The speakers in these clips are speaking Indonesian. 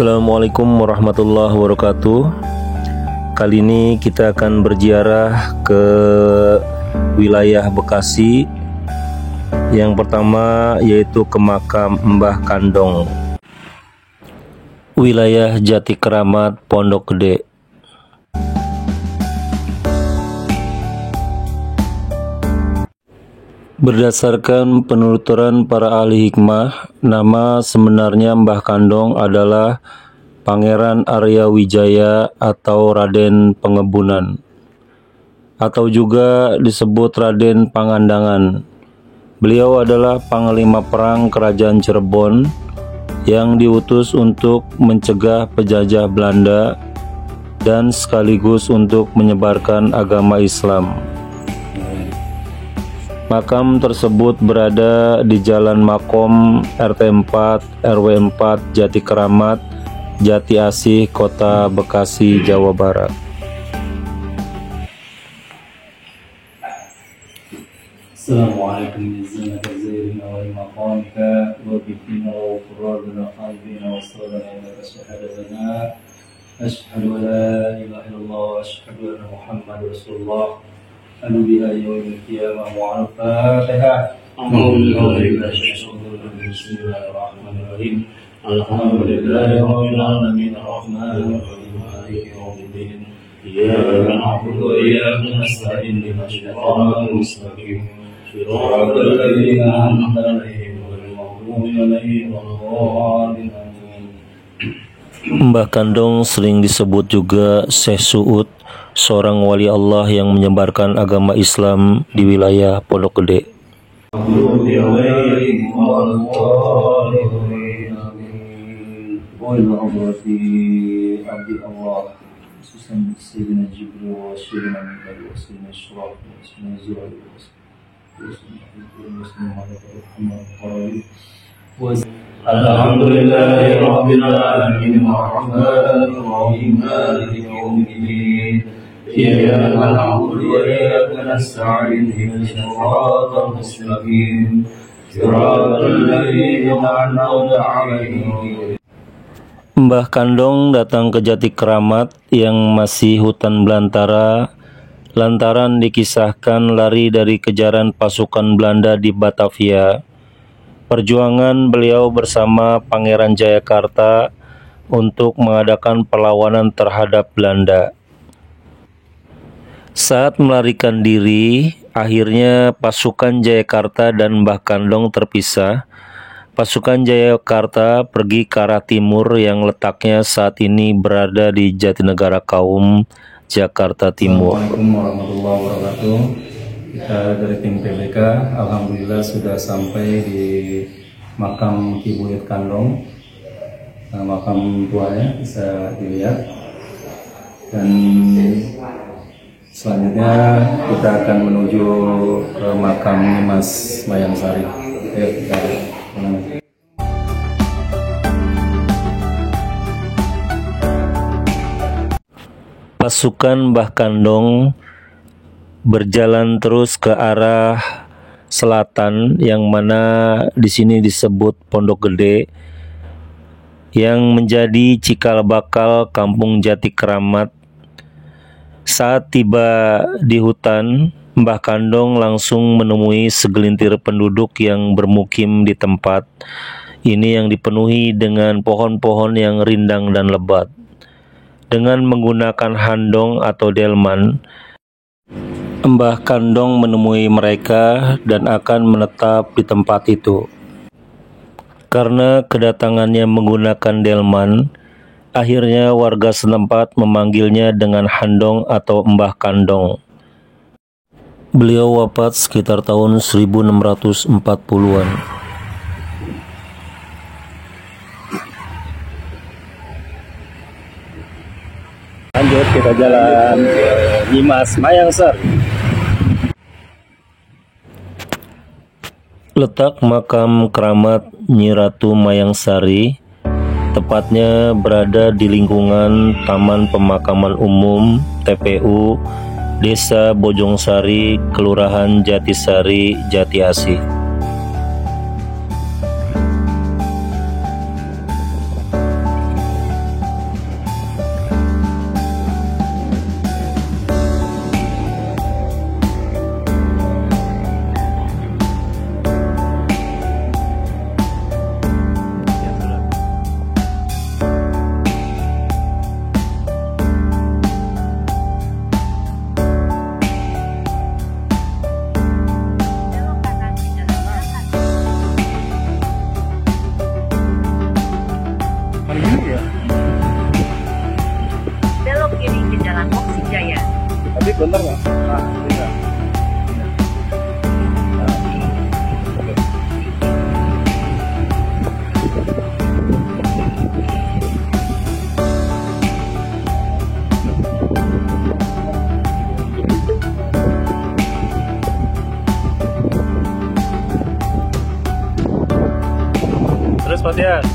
Assalamualaikum warahmatullahi wabarakatuh. Kali ini kita akan berziarah ke wilayah Bekasi. Yang pertama yaitu ke makam Mbah Kandong, wilayah Jati Keramat, Pondok Gede. Berdasarkan penuturan para ahli hikmah, nama sebenarnya Mbah Kandong adalah Pangeran Arya Wijaya atau Raden Pengebunan, atau juga disebut Raden Pangandangan. Beliau adalah panglima perang Kerajaan Cirebon yang diutus untuk mencegah penjajah Belanda dan sekaligus untuk menyebarkan agama Islam. Makam tersebut berada di Jalan Makom RT 4 RW 4 Jati Keramat, Jati Asih, Kota Bekasi, Jawa Barat. Assalamualaikum warahmatullahi wabarakatuh. Anu biha yaumil qiyamah wa al-Fatihah. Bismillahirrahmanirrahim. Alhamdulillahi rabbil alamin arrahmanir rahim maliki yaumiddin. Iyyaka na'budu wa iyyaka nasta'in ihdinas siratal mustaqim. Shiratal ladzina an'amta 'alaihim ghairil maghdubi 'alaihim waladdallin. Mbah Kandong sering disebut juga Syekh Suud, seorang wali Allah yang menyebarkan agama Islam di wilayah Pondok Gede. Alhamdulillahi rabbil alamin arrahmanir rahim maliki yaumiddin. Iyyaka na'budu wa iyyaka nasta'in ihdinas siratal mustaqim. Siratal ladzina an'amta 'alaihim. Mbah Kandong datang ke Jati Keramat yang masih hutan belantara lantaran dikisahkan lari dari kejaran pasukan Belanda di Batavia. Perjuangan beliau bersama Pangeran Jayakarta untuk mengadakan perlawanan terhadap Belanda. Saat melarikan diri, akhirnya pasukan Jayakarta dan Mbah Kandong terpisah. Pasukan Jayakarta pergi ke arah timur yang letaknya saat ini berada di Jatinegara Kaum, Jakarta Timur. Assalamualaikum warahmatullahi wabarakatuh. Kita dari tim PBK alhamdulillah sudah sampai di makam Ki Buyut Kandong. Makam tuanya bisa dilihat, dan selanjutnya kita akan menuju ke makam Mas Mayang Sari. Ayo kita menuju. Pasukan Mbah Kandong berjalan terus ke arah selatan, yang mana di sini disebut Pondok Gede, yang menjadi cikal bakal Kampung Jati Keramat. Saat tiba di hutan, Mbah Kandong langsung menemui segelintir penduduk yang bermukim di tempat ini yang dipenuhi dengan pohon-pohon yang rindang dan lebat. Dengan menggunakan handong atau delman, Mbah Kandong menemui mereka dan akan menetap di tempat itu. Karena kedatangannya menggunakan delman, akhirnya warga setempat memanggilnya dengan handong atau Mbah Kandong. Beliau wafat sekitar tahun 1640-an. Lanjut kita jalan Nyimas Mayang Sari. Letak makam keramat Nyi Ratu Mayang Sari tepatnya berada di lingkungan Taman Pemakaman Umum TPU Desa Bojongsari, Kelurahan Jatisari, Jati Asih. ya. Belok kiri ke Jalan Moksi Jaya. Tapi bener nggak? Ah, tidak. Terus Pak Tias,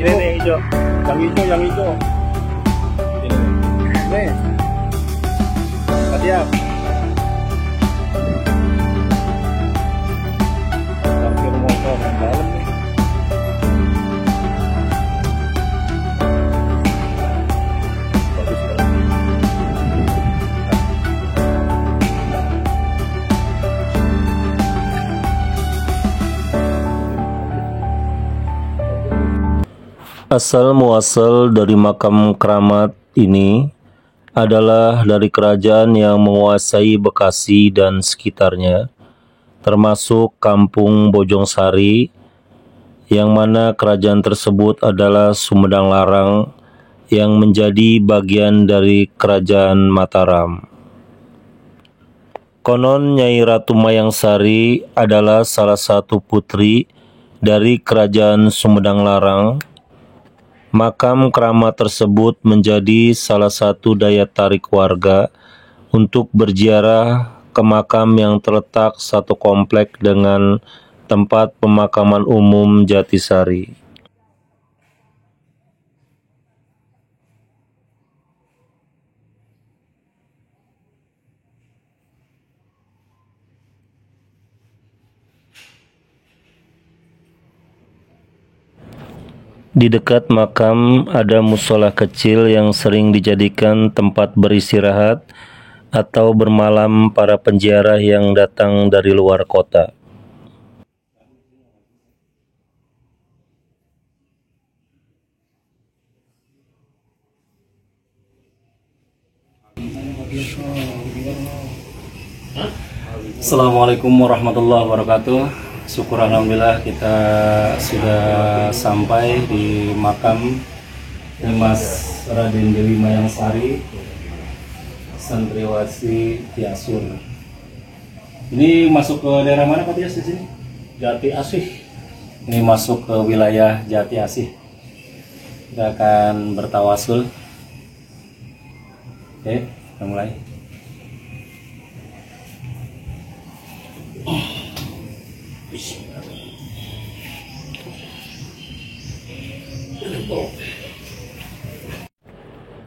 ini nih hijau, yang hijau. Ini nih, Pak Tias. Parkir motor yang dalam nih. Bagus banget. Asal muasal dari makam keramat ini adalah dari kerajaan yang menguasai Bekasi dan sekitarnya, termasuk Kampung Bojongsari, yang mana kerajaan tersebut adalah Sumedang Larang yang menjadi bagian dari Kerajaan Mataram. Konon Nyai Ratu Mayangsari adalah salah satu putri dari Kerajaan Sumedang Larang. Makam keramat tersebut menjadi salah satu daya tarik warga untuk berziarah ke makam yang terletak satu komplek dengan tempat pemakaman umum Jatisari. Di dekat makam ada musola kecil yang sering dijadikan tempat beristirahat atau bermalam para penziarah yang datang dari luar kota. Assalamualaikum warahmatullahi wabarakatuh. Syukur alhamdulillah kita sudah sampai di makam Mas Raden Dewi Mayangsari, santriwati Tiasur. Ini masuk ke daerah mana Pak Tias di sini? Jati Asih. Ini masuk ke wilayah Jati Asih. Kita akan bertawasul. Oke, kita mulai.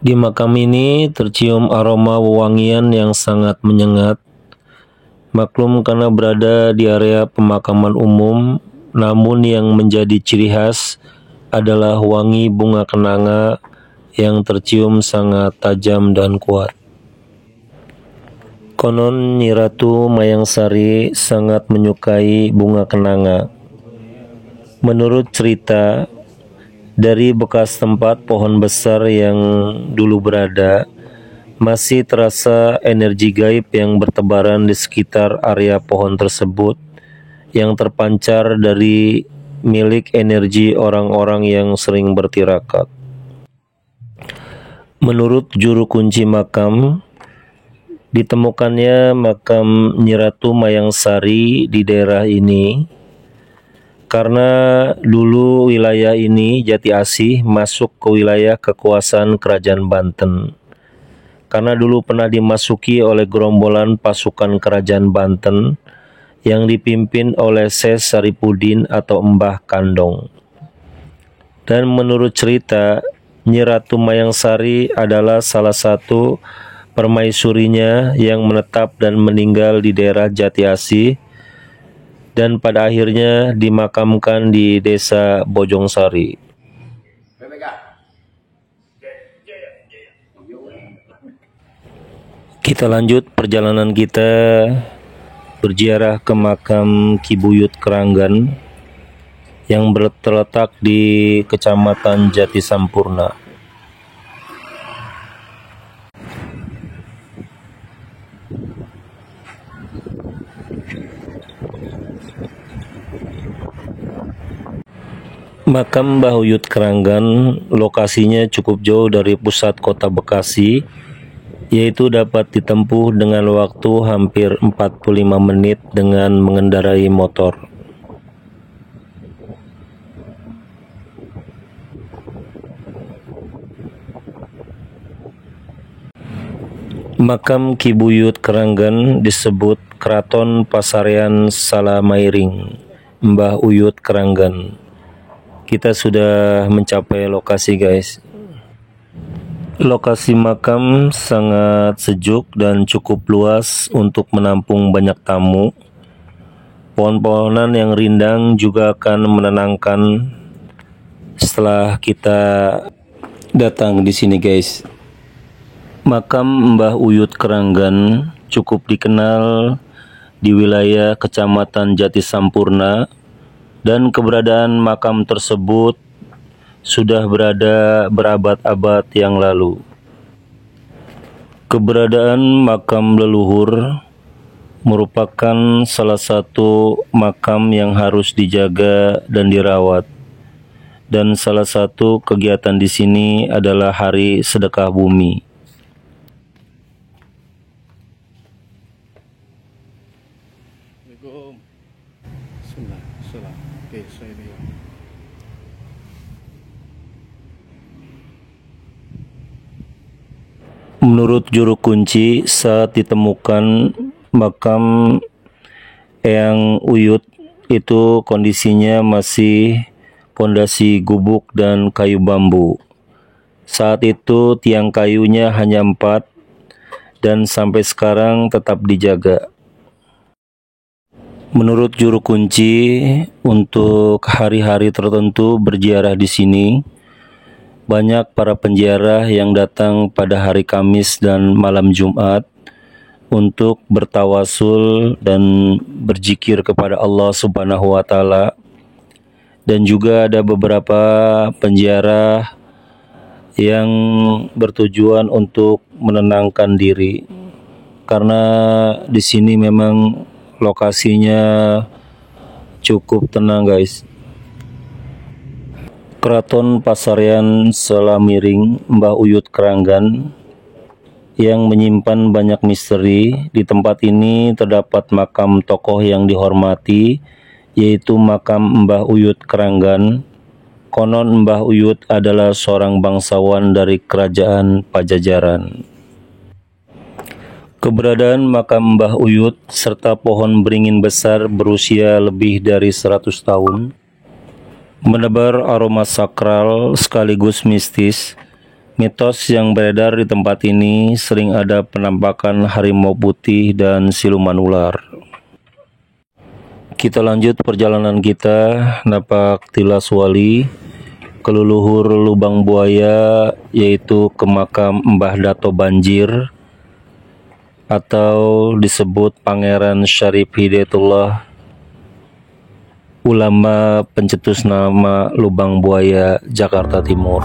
Di makam ini tercium aroma wewangian yang sangat menyengat. Maklum karena berada di area pemakaman umum, namun yang menjadi ciri khas adalah wangi bunga kenanga yang tercium sangat tajam dan kuat. Konon Nyi Ratu Mayangsari sangat menyukai bunga kenanga. Menurut cerita, dari bekas tempat pohon besar yang dulu berada, masih terasa energi gaib yang bertebaran di sekitar area pohon tersebut yang terpancar dari milik energi orang-orang yang sering bertirakat. Menurut juru kunci makam, ditemukannya makam Nyi Ratu Mayangsari di daerah ini karena dulu wilayah ini Jati Asih masuk ke wilayah kekuasaan Kerajaan Banten. Karena dulu pernah dimasuki oleh gerombolan pasukan Kerajaan Banten yang dipimpin oleh Syekh Saripudin atau Mbah Kandong. Dan menurut cerita, Nyi Ratu Mayangsari adalah salah satu permaisurinya yang menetap dan meninggal di daerah Jati Asih dan pada akhirnya dimakamkan di desa Bojongsari. Kita lanjut perjalanan kita berziarah ke makam Ki Buyut Keranggan yang terletak di Kecamatan Jati Sampurna. Makam Mbah Uyut Keranggan lokasinya cukup jauh dari pusat kota Bekasi, yaitu dapat ditempuh dengan waktu hampir 45 menit dengan mengendarai motor. Makam Ki Buyut Keranggan disebut Keraton Pasarean Salamairing, Mbah Uyut Keranggan. Kita sudah mencapai lokasi, guys. Lokasi makam sangat sejuk dan cukup luas untuk menampung banyak tamu. Pohon-pohonan yang rindang juga akan menenangkan setelah kita datang di sini, guys. Makam Mbah Uyut Keranggan cukup dikenal di wilayah Kecamatan Jatisampurna, dan keberadaan makam tersebut sudah berada berabad-abad yang lalu. Keberadaan makam leluhur merupakan salah satu makam yang harus dijaga dan dirawat. Dan salah satu kegiatan di sini adalah Hari Sedekah Bumi. Menurut juru kunci, saat ditemukan makam Eyang Uyut itu kondisinya masih pondasi gubuk dan kayu bambu. Saat itu tiang kayunya hanya 4 dan sampai sekarang tetap dijaga. Menurut juru kunci, untuk hari-hari tertentu berziarah di sini, banyak para penziarah yang datang pada hari Kamis dan malam Jumat untuk bertawasul dan berzikir kepada Allah Subhanahu wa Ta'ala. Dan juga ada beberapa penziarah yang bertujuan untuk menenangkan diri, karena di sini memang lokasinya cukup tenang, guys. Keraton Pasarean Salamairing, Mbah Uyut Keranggan, yang menyimpan banyak misteri. Di tempat ini terdapat makam tokoh yang dihormati, yaitu makam Mbah Uyut Keranggan. Konon Mbah Uyut adalah seorang bangsawan dari kerajaan Pajajaran. Keberadaan makam Mbah Uyut serta pohon beringin besar berusia lebih dari 100 tahun menebar aroma sakral sekaligus mistis. Mitos yang beredar di tempat ini sering ada penampakan harimau putih dan siluman ular. Kita lanjut perjalanan kita napak tilas wali ke leluhur Lubang Buaya, yaitu ke makam Mbah Dato Banjir atau disebut Pangeran Syarif Hidayatullah, ulama pencetus nama Lubang Buaya, Jakarta Timur.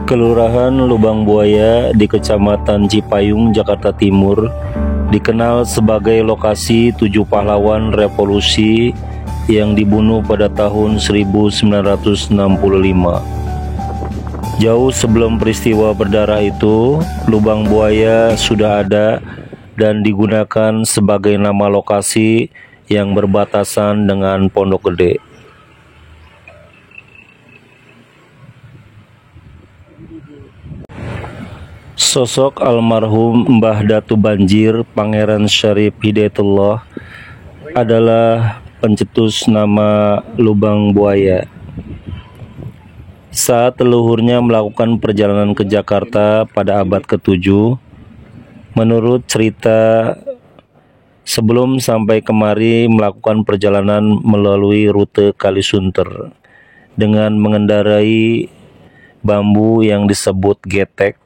Kelurahan Lubang Buaya di Kecamatan Cipayung, Jakarta Timur dikenal sebagai lokasi 7 pahlawan revolusi yang dibunuh pada tahun 1965. Jauh sebelum peristiwa berdarah itu, Lubang Buaya sudah ada dan digunakan sebagai nama lokasi yang berbatasan dengan Pondok Gede. Sosok almarhum Mbah Datu Banjir, Pangeran Syarif Hidayatullah, adalah pencetus nama Lubang Buaya. Saat leluhurnya melakukan perjalanan ke Jakarta pada abad ke-7, menurut cerita, sebelum sampai kemari melakukan perjalanan melalui rute Kalisunter dengan mengendarai bambu yang disebut getek.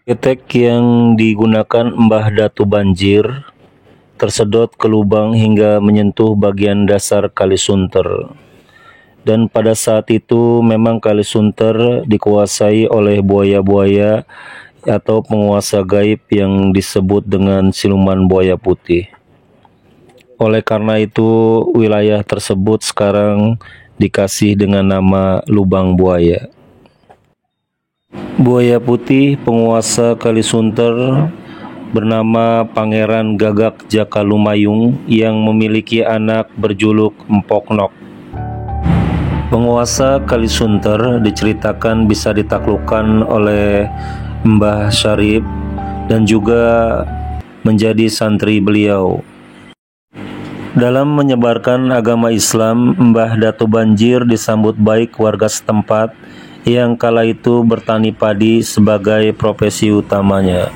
Getek yang digunakan Mbah Datu Banjir tersedot ke lubang hingga menyentuh bagian dasar Kalisunter. Dan pada saat itu memang Kalisunter dikuasai oleh buaya-buaya atau penguasa gaib yang disebut dengan siluman buaya putih. Oleh karena itu, wilayah tersebut sekarang dikasih dengan nama Lubang Buaya. Buaya putih penguasa Kalisunter bernama Pangeran Gagak Jaka Lumayung yang memiliki anak berjuluk Empok Nok. Penguasa Kalisunter diceritakan bisa ditaklukkan oleh Mbah Syarif dan juga menjadi santri beliau. Dalam menyebarkan agama Islam, Mbah Dato Banjir disambut baik warga setempat yang kala itu bertani padi sebagai profesi utamanya.